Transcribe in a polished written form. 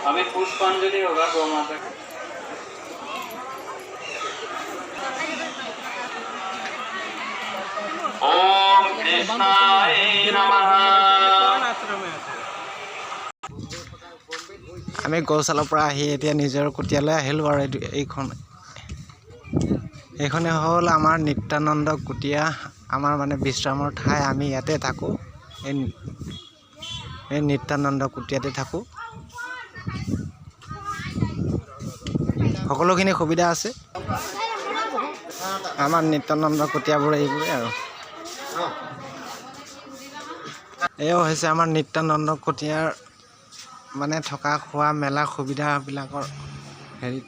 अभी पुष्पांजलि होगा गौ माता का। ओम कृष्णाय नमः। আমি গৌশালাৰ পৰা আহি এতিয়া নিজৰ কুটিয়ালৈ আহিলোঁ আৰু এইখনে হ'ল আমাৰ নিত্যানন্দ কুটিয়া, আমাৰ মানে বিশ্ৰামৰ ঠাই। আমি ইয়াতে থাকোঁ, এই নিত্যানন্দ কুটিয়াতে থাকোঁ। সকলোখিনি সুবিধা আছে আমাৰ নিত্যানন্দ কুটিয়াবোৰ এইবোৰে আৰু। এয়াও হৈছে আমাৰ নিত্যানন্দ কুটিয়াৰ মানে থকা খোৱা মেলা সুবিধাবিলাকৰ হেৰি